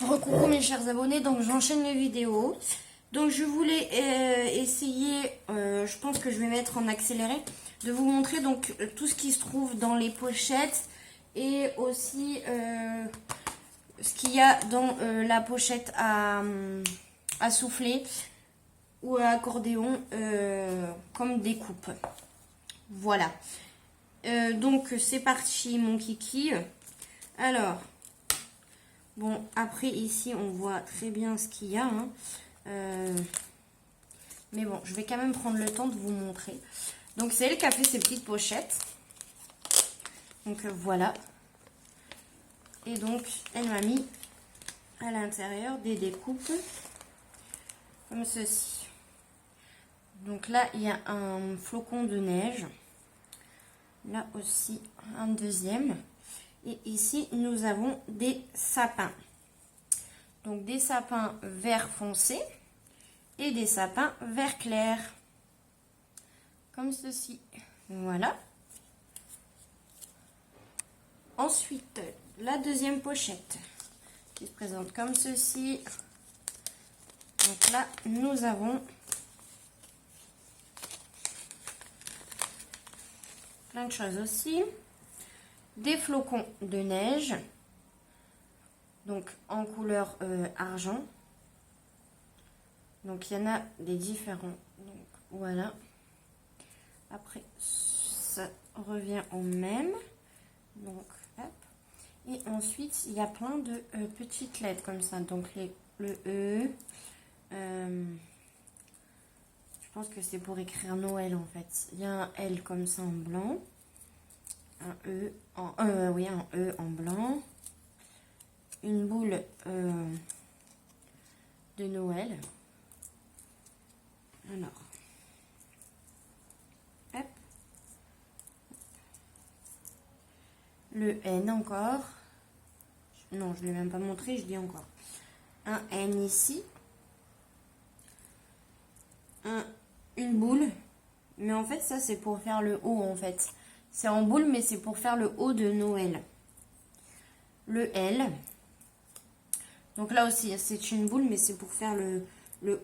Recoucou mes chers abonnés, donc j'enchaîne les vidéos. Donc je voulais essayer, je pense que je vais mettre en accéléré, de vous montrer donc tout ce qui se trouve dans les pochettes et aussi ce qu'il y a dans la pochette à souffler ou à accordéon comme découpe. Voilà. Donc c'est parti mon kiki. Alors... Bon, après ici, on voit très bien ce qu'il y a. Hein. Mais bon, je vais quand même prendre le temps de vous montrer. Donc, c'est elle qui a fait ces petites pochettes. Donc, voilà. Et donc, elle m'a mis à l'intérieur des découpes comme ceci. Donc là, il y a un flocon de neige. Là aussi, un deuxième. Et ici, nous avons des sapins. Donc, des sapins vert foncé et des sapins vert clair. Comme ceci. Voilà. Ensuite, la deuxième pochette qui se présente comme ceci. Donc là, nous avons plein de choses aussi. Des flocons de neige, donc en couleur argent. Donc il y en a des différents. Donc voilà. Après ça revient au même. Donc hop. Et ensuite il y a plein de petites lettres comme ça. Donc le E. Je pense que c'est pour écrire Noël en fait. Il y a un L comme ça en blanc. Un E en un E en blanc, une boule de Noël. Alors, hop, le N encore. Non, je ne l'ai même pas montré, je dis encore. Un N ici, une boule, mais en fait ça c'est pour faire le O en fait. C'est en boule, mais c'est pour faire le haut de Noël. Le L. Donc là aussi, c'est une boule, mais c'est pour faire le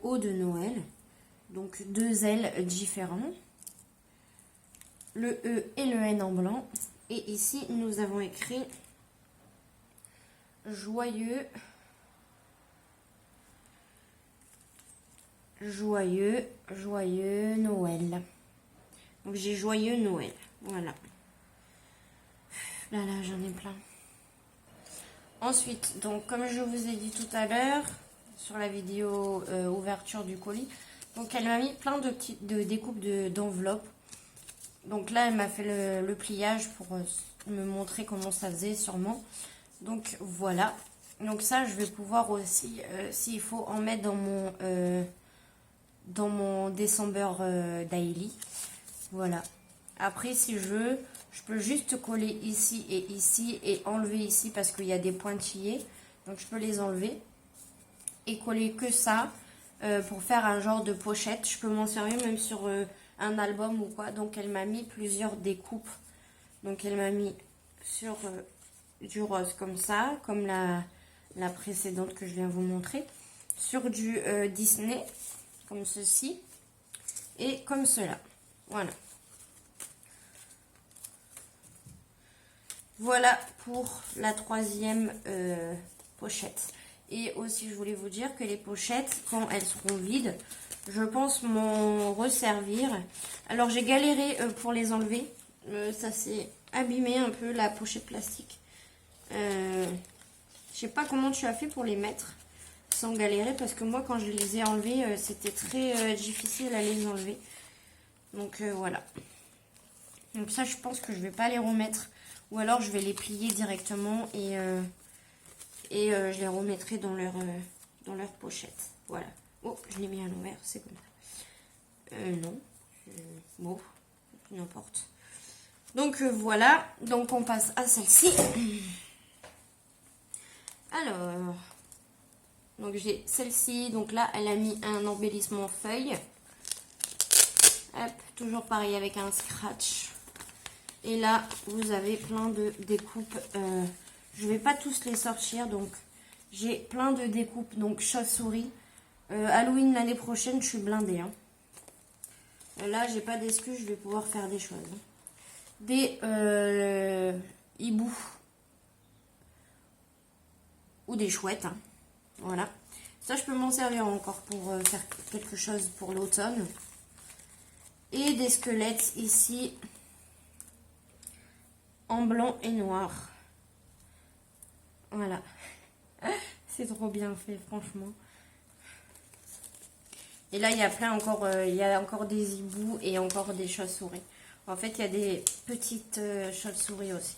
haut de Noël. Donc deux L différents. Le E et le N en blanc. Et ici, nous avons écrit joyeux. Joyeux Noël. Donc j'ai joyeux Noël. Voilà. Là, j'en ai plein. Ensuite, donc comme je vous ai dit tout à l'heure, sur la vidéo ouverture du colis, donc elle m'a mis plein de petites découpes d'enveloppes. Donc là, elle m'a fait le pliage pour me montrer comment ça faisait sûrement. Donc voilà. Donc ça, je vais pouvoir aussi, s'il faut, en mettre dans mon December Daily. Voilà. Après, si je veux, je peux juste coller ici et enlever ici parce qu'il y a des pointillés. Donc, je peux les enlever et coller que ça pour faire un genre de pochette. Je peux m'en servir même sur un album ou quoi. Donc, elle m'a mis plusieurs découpes. Donc, elle m'a mis sur du rose comme ça, comme la précédente que je viens vous montrer. Sur du Disney, comme ceci. Et comme cela. Voilà. Voilà pour la troisième pochette. Et aussi, je voulais vous dire que les pochettes, quand elles seront vides, je pense m'en resservir. Alors, j'ai galéré pour les enlever. Ça s'est abîmé un peu, la pochette plastique. Je sais pas comment tu as fait pour les mettre sans galérer. Parce que moi, quand je les ai enlevés, c'était très difficile à les enlever. Donc, voilà. Donc ça, je pense que je vais pas les remettre. Ou alors, je vais les plier directement et je les remettrai dans leur pochette. Voilà. Oh, je l'ai mis à l'envers, c'est comme ça. Non. Bon, n'importe. Donc, voilà. Donc, on passe à celle-ci. Alors, donc j'ai celle-ci. Donc là, elle a mis un embellissement feuille. Hop, toujours pareil avec un scratch. Et là, vous avez plein de découpes. Je ne vais pas tous les sortir, donc J'ai plein de découpes, donc chauve-souris. Halloween l'année prochaine, je suis blindée. Hein. Là, j'ai pas d'excuses, je vais pouvoir faire des choses. Des hiboux ou des chouettes. Hein. Voilà. Ça, je peux m'en servir encore pour faire quelque chose pour l'automne. Et des squelettes ici en blanc et noir. Voilà. C'est trop bien fait, franchement. Et là, il y a plein encore, il y a encore des hiboux et encore des chauves-souris. En fait, il y a des petites chauves-souris aussi.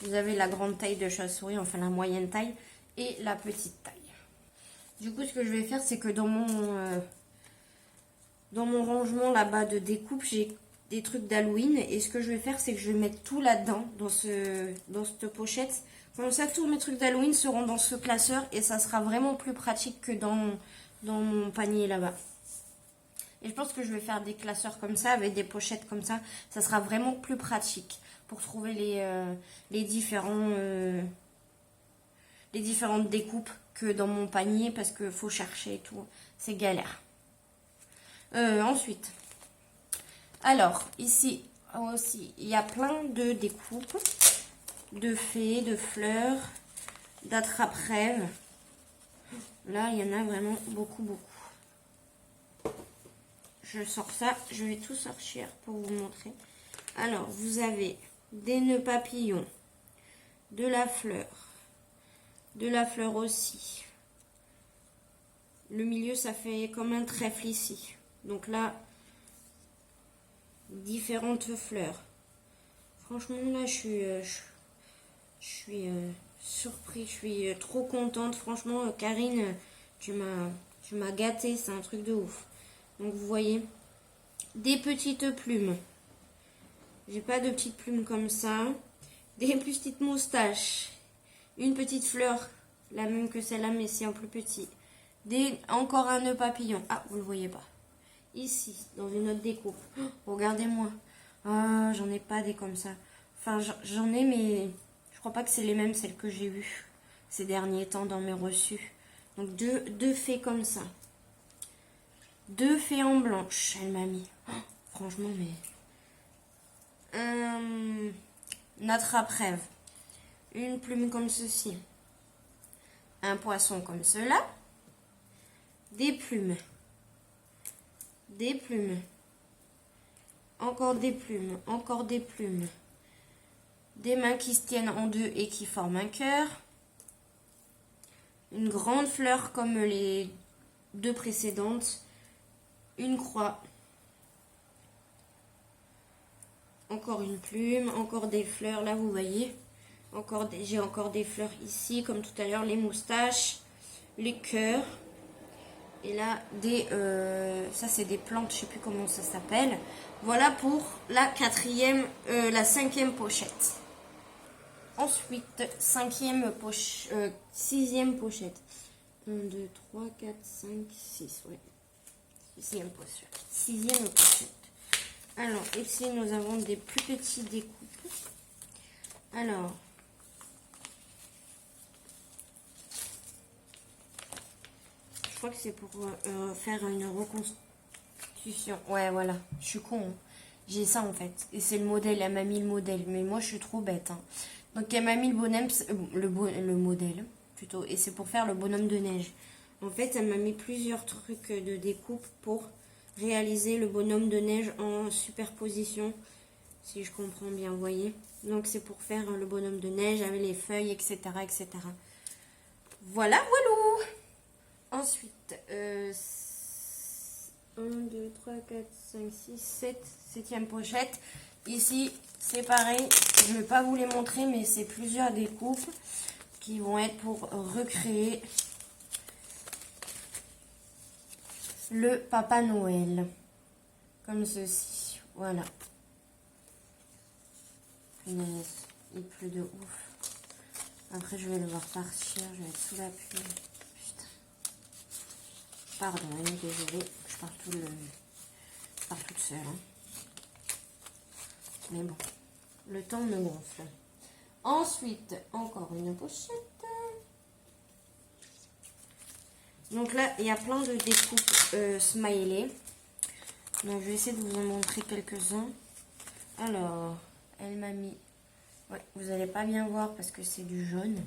Vous avez la grande taille de chauve-souris, enfin la moyenne taille et la petite taille. Du coup, ce que je vais faire, c'est que dans mon rangement là-bas de découpe, j'ai des trucs d'Halloween. Et ce que je vais faire, c'est que je vais mettre tout là-dedans, dans cette pochette. Comme ça, tous mes trucs d'Halloween seront dans ce classeur et ça sera vraiment plus pratique que dans mon panier là-bas. Et je pense que je vais faire des classeurs comme ça, avec des pochettes comme ça. Ça sera vraiment plus pratique pour trouver les différentes découpes que dans mon panier parce qu'il faut chercher et tout. C'est galère. Ensuite, alors ici aussi, il y a plein de découpes de fées, de fleurs, d'attrape-rêves. Là, il y en a vraiment beaucoup, beaucoup. Je sors ça, je vais tout sortir pour vous montrer. Alors, vous avez des nœuds papillons, de la fleur aussi. Le milieu, ça fait comme un trèfle ici. Donc là, différentes fleurs. Franchement, là, je suis surpris, je suis trop contente. Franchement, Karine, tu m'as gâtée, c'est un truc de ouf. Donc vous voyez, des petites plumes. J'ai pas de petites plumes comme ça. Des petites moustaches. Une petite fleur, la même que celle-là, mais c'est en plus petit. Encore un nœud papillon. Ah, vous le voyez pas. Ici, dans une autre découpe. Oh, regardez-moi. Ah, j'en ai pas des comme ça. Enfin, j'en ai, mais je crois pas que c'est les mêmes, celles que j'ai vues ces derniers temps dans mes reçus. Donc, deux fées comme ça. Deux fées en blanche, elle m'a mis. Oh, franchement, mais... Un attrape-rêve. Une plume comme ceci. Un poisson comme cela. Des plumes. Des plumes. Encore des plumes. Encore des plumes. Des mains qui se tiennent en deux et qui forment un cœur. Une grande fleur comme les deux précédentes. Une croix. Encore une plume. Encore des fleurs. Là, vous voyez. J'ai encore des fleurs ici, comme tout à l'heure. Les moustaches. Les cœurs. Et là, ça c'est des plantes, je sais plus comment ça s'appelle. Voilà pour la cinquième pochette. Ensuite, sixième pochette. 1, 2, 3, 4, 5, 6, ouais. Sixième pochette. Alors, ici, nous avons des plus petits découpes. Alors, je crois que c'est pour faire une reconstitution. Ouais, voilà. Je suis con. Hein. J'ai ça, en fait. Et c'est le modèle. Elle m'a mis le modèle. Mais moi, je suis trop bête. Hein. Donc, elle m'a mis le modèle, plutôt. Et c'est pour faire le bonhomme de neige. En fait, elle m'a mis plusieurs trucs de découpe pour réaliser le bonhomme de neige en superposition. Si je comprends bien, vous voyez. Donc, c'est pour faire le bonhomme de neige avec les feuilles, etc., etc. Voilà, voilà. Ensuite, 1, 2, 3, 4, 5, 6, 7, septième pochette. Ici, c'est pareil. Je ne vais pas vous les montrer, mais c'est plusieurs découpes qui vont être pour recréer le Papa Noël. Comme ceci. Voilà. Punaise, il pleut de ouf. Après, je vais le voir partir. Je vais être sous la pluie. Pardon, désolée, je pars toute seule. Hein. Mais bon, le temps me gonfle. Ensuite, encore une pochette. Donc là, il y a plein de découpes smiley. Donc je vais essayer de vous en montrer quelques-uns. Alors, elle m'a mis... Ouais, vous n'allez pas bien voir parce que c'est du jaune.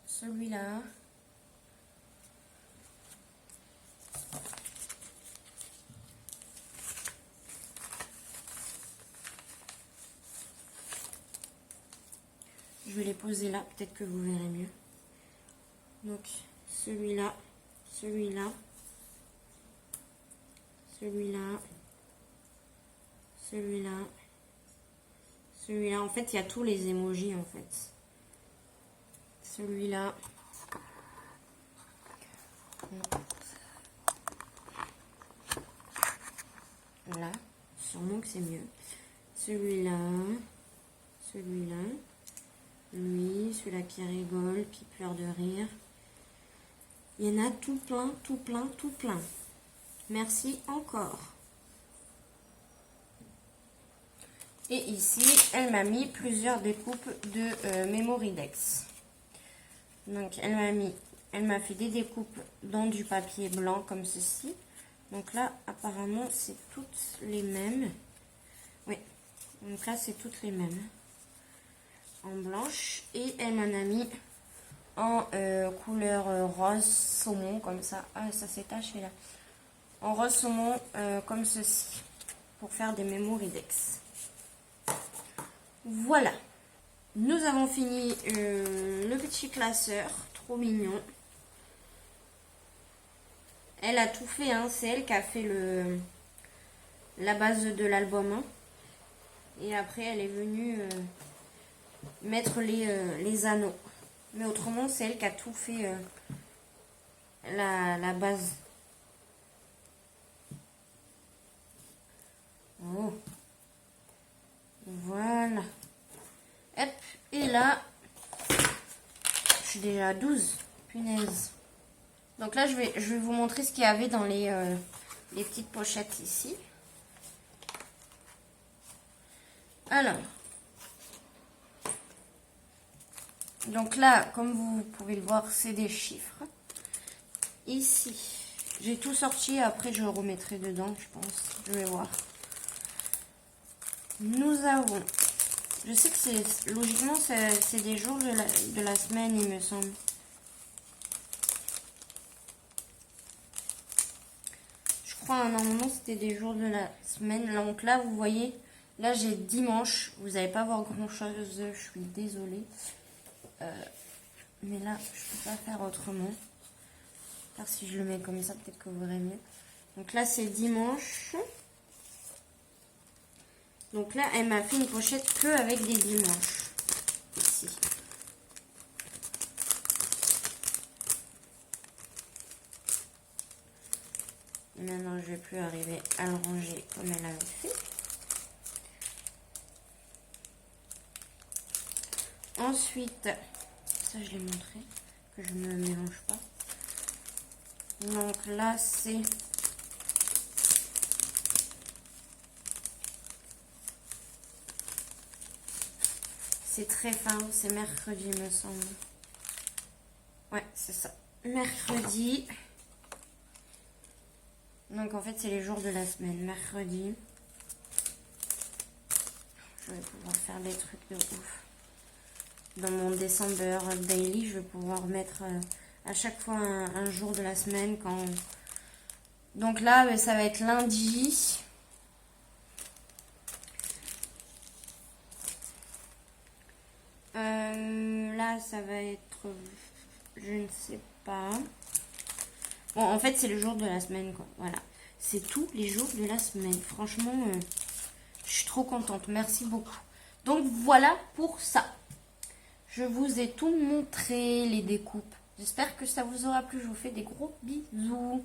Celui-là. Je vais les poser là, peut-être que vous verrez mieux. Donc, celui-là, celui-là, celui-là, celui-là, celui-là. En fait, il y a tous les emojis, en fait. Celui-là. Là, sûrement que c'est mieux. Celui-là, celui-là. Lui, celui-là qui rigole, qui pleure de rire. Il y en a tout plein, tout plein, tout plein. Merci encore. Et ici, elle m'a mis plusieurs découpes de Memoridex. Donc, elle m'a fait des découpes dans du papier blanc comme ceci. Donc là, apparemment, c'est toutes les mêmes. Oui, donc là, c'est toutes les mêmes. En blanche. Et elle m'en a mis en couleur rose saumon, comme ça. Ah, ça s'est taché là. En rose saumon, comme ceci. Pour faire des Memoridex. Voilà. Nous avons fini le petit classeur. Trop mignon. Elle a tout fait, hein. C'est elle qui a fait la base de l'album. Hein. Et après, elle est venue mettre les anneaux. Mais autrement, c'est elle qui a tout fait la base. Oh. Voilà. Hop. Et là, je suis déjà à 12. Punaise. Donc là, je vais vous montrer ce qu'il y avait dans les petites pochettes ici. Alors. Donc là, comme vous pouvez le voir, c'est des chiffres. Ici, j'ai tout sorti. Après, je remettrai dedans, je pense. Je vais voir. Nous avons... Je sais que c'est... Logiquement, c'est des jours de la semaine, il me semble. Je crois, normalement, c'était des jours de la semaine. Donc là, vous voyez, là, j'ai dimanche. Vous n'allez pas voir grand-chose. Je suis désolée. Mais là, je ne peux pas faire autrement. Car si je le mets comme ça, peut-être que vous verrez mieux. Donc là, c'est dimanche. Donc là, elle m'a fait une pochette que avec des dimanches. Ici. Et maintenant, je ne vais plus arriver à le ranger comme elle avait fait. Ensuite, ça je l'ai montré, que je ne mélange pas. Donc là, c'est... C'est très fin, c'est mercredi, me semble. Ouais, c'est ça. Mercredi. Donc en fait, c'est les jours de la semaine. Mercredi. Je vais pouvoir faire des trucs de ouf. Dans mon December Daily, je vais pouvoir mettre à chaque fois un jour de la semaine. Donc là, ça va être lundi. Là, ça va être... Je ne sais pas. Bon, en fait, c'est le jour de la semaine, quoi. Voilà. C'est tous les jours de la semaine. Franchement, je suis trop contente. Merci beaucoup. Donc, voilà pour ça. Je vous ai tout montré, les découpes. J'espère que ça vous aura plu. Je vous fais des gros bisous.